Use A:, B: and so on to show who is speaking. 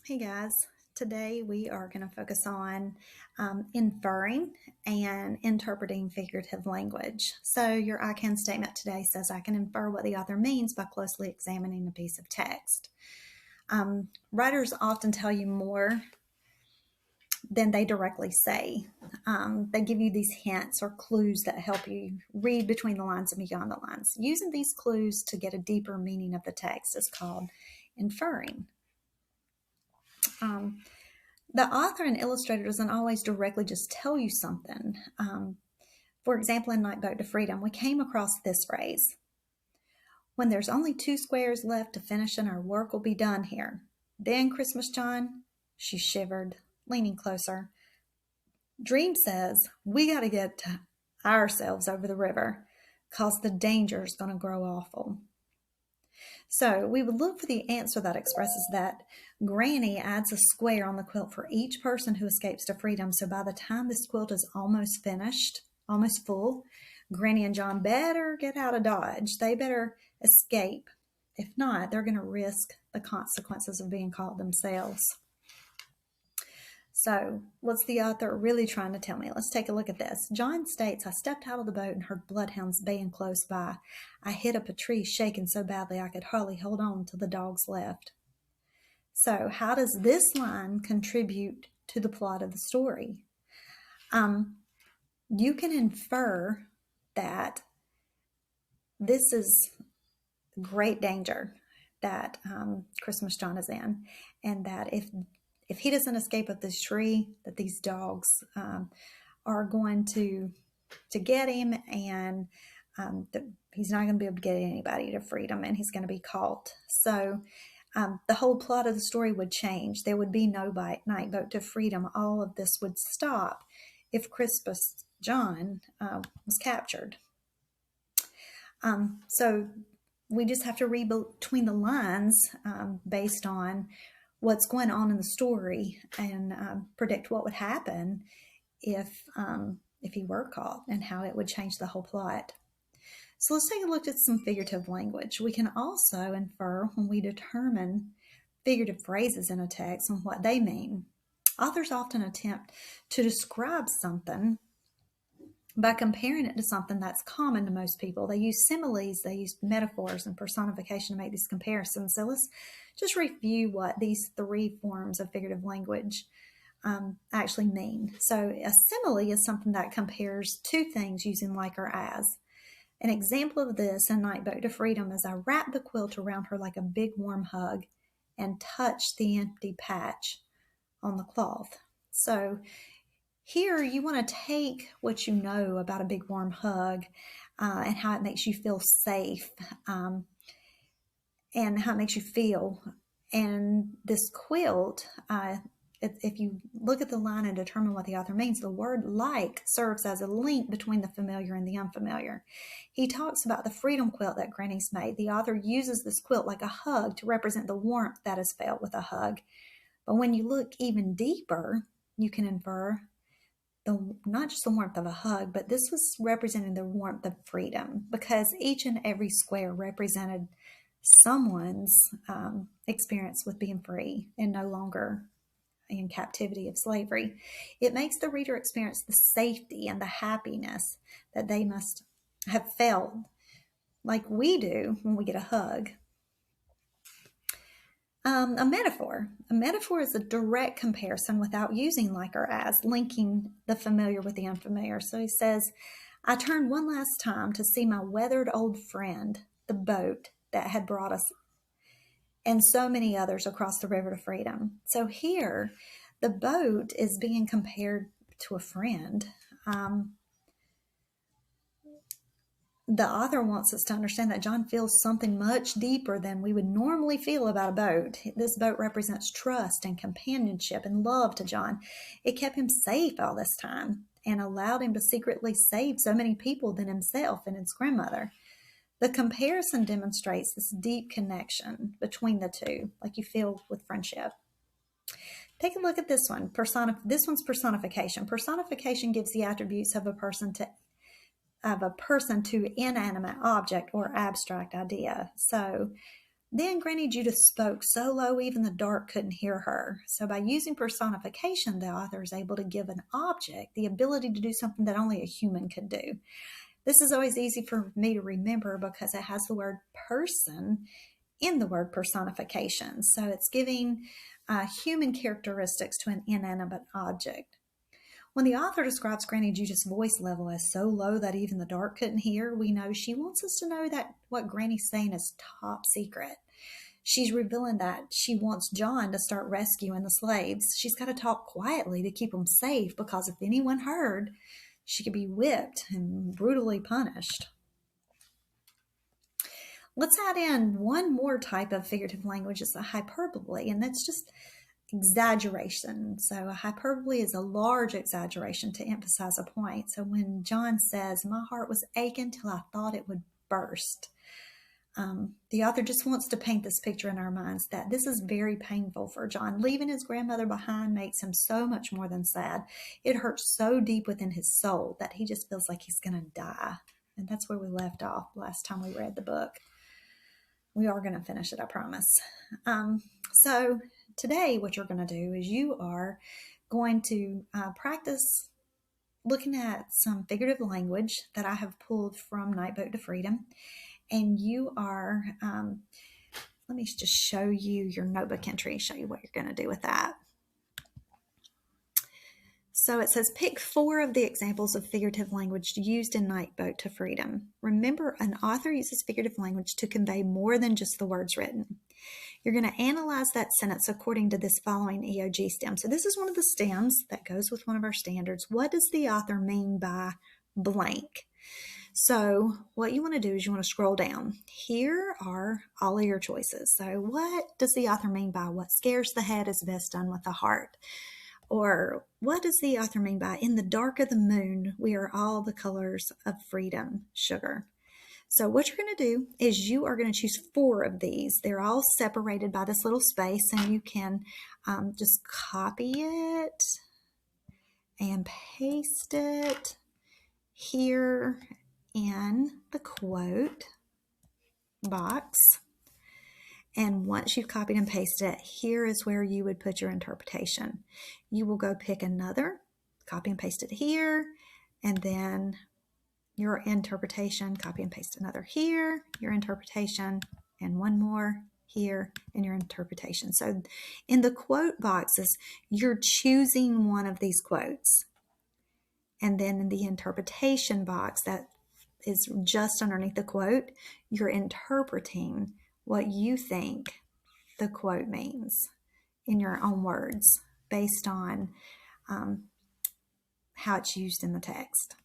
A: Hey guys, today we are going to focus on inferring and interpreting figurative language. So, your I can statement today says I can infer what the author means by closely examining a piece of text. Writers often tell you more than they directly say. They give you these hints or clues that help you read between the lines and beyond the lines. Using these clues to get a deeper meaning of the text is called inferring. The author and illustrator doesn't always directly just tell you something. For example, in Night Boat to Freedom, we came across this phrase: when there's only 2 squares left to finish and our work will be done here. Then, Christmas John, she shivered, leaning closer. Dream says, we got to get ourselves over the river, 'cause the danger's going to grow awful. So we would look for the answer that expresses that. Granny adds a square on the quilt for each person who escapes to freedom. So by the time this quilt is almost finished, almost full, Granny and John better get out of Dodge. They better escape. If not, they're going to risk the consequences of being caught themselves. So, what's the author really trying to tell me? Let's take a look at this. John states, I stepped out of the boat and heard bloodhounds baying close by. I hit up a tree, shaking so badly I could hardly hold on till the dogs left. So, how does this line contribute to the plot of the story? You can infer that this is great danger that Christmas John is in, and that if he doesn't escape up this tree, that these dogs are going to get him, and he's not going to be able to get anybody to freedom, and he's going to be caught. So the whole plot of the story would change. There would be no night boat to freedom. All of this would stop if Christmas John was captured. So we just have to read between the lines based on what's going on in the story and predict what would happen if he were caught and how it would change the whole plot. So let's take a look at some figurative language. We can also infer when we determine figurative phrases in a text and what they mean. Authors often attempt to describe something by comparing it to something that's common to most people. They use similes, they use metaphors and personification to make these comparisons. So let's just review what these 3 forms of figurative language actually mean. So a simile is something that compares 2 things using like or as. An example of this in Night Boat to Freedom is I wrapped the quilt around her like a big warm hug and touched the empty patch on the cloth. So here you want to take what you know about a big warm hug and how it makes you feel safe and how it makes you feel. And this quilt, if you look at the line and determine what the author means, the word like serves as a link between the familiar and the unfamiliar. He talks about the freedom quilt that Granny's made. The author uses this quilt like a hug to represent the warmth that is felt with a hug. But when you look even deeper, you can infer not just the warmth of a hug, but this was representing the warmth of freedom, because each and every square represented someone's experience with being free and no longer in captivity of slavery. It makes the reader experience the safety and the happiness that they must have felt like we do when we get a hug. A metaphor. A metaphor is a direct comparison without using like or as, linking the familiar with the unfamiliar. So he says, I turned one last time to see my weathered old friend, the boat that had brought us and so many others across the river to freedom. So here, the boat is being compared to a friend. The author wants us to understand that John feels something much deeper than we would normally feel about a boat. This boat represents trust and companionship and love to John. It kept him safe all this time and allowed him to secretly save so many people than himself and his grandmother. The comparison demonstrates this deep connection between the two, like you feel with friendship. Take a look at this one. This one's personification. Personification gives the attributes of a person to inanimate object or abstract idea. So Then Granny Judith spoke so low even the dark couldn't hear her. So by using personification, the author is able to give an object the ability to do something that only a human could do. This is always easy for me to remember because it has the word person in the word personification. So it's giving human characteristics to an inanimate object. When the author describes Granny Judith's voice level as so low that even the dark couldn't hear, we know she wants us to know that what Granny's saying is top secret. She's revealing that she wants John to start rescuing the slaves. She's got to talk quietly to keep them safe because if anyone heard, she could be whipped and brutally punished. Let's add in one more type of figurative language. It's a hyperbole, and that's just exaggeration. So a hyperbole is a large exaggeration to emphasize a point. So when John says, "My heart was aching till I thought it would burst," the author just wants to paint this picture in our minds that this is very painful for John. Leaving his grandmother behind makes him so much more than sad. It hurts so deep within his soul that he just feels like he's going to die. And that's where we left off last time we read the book. We are going to finish it, I promise. So today what you're going to do is you are going to practice looking at some figurative language that I have pulled from Night Boat to Freedom. And you are, let me just show you your notebook entry, show you what you're going to do with that. So it says, pick 4 of the examples of figurative language used in Night Boat to Freedom. Remember, an author uses figurative language to convey more than just the words written. You're going to analyze that sentence according to this following EOG stem. So this is one of the stems that goes with one of our standards. What does the author mean by blank? So what you want to do is you want to scroll down. Here are all of your choices. So what does the author mean by what scares the head is best done with the heart? Or what does the author mean by in the dark of the moon, we are all the colors of freedom, sugar? So what you're going to do is you are going to choose 4 of these. They're all separated by this little space, and you can just copy it and paste it here in the quote box. And once you've copied and pasted it, here is where you would put your interpretation. You will go pick another, copy and paste it here, and then your interpretation, copy and paste another here, your interpretation, and one more here, and your interpretation. So in the quote boxes, you're choosing one of these quotes. And then in the interpretation box that is just underneath the quote, you're interpreting what you think the quote means in your own words based on how it's used in the text.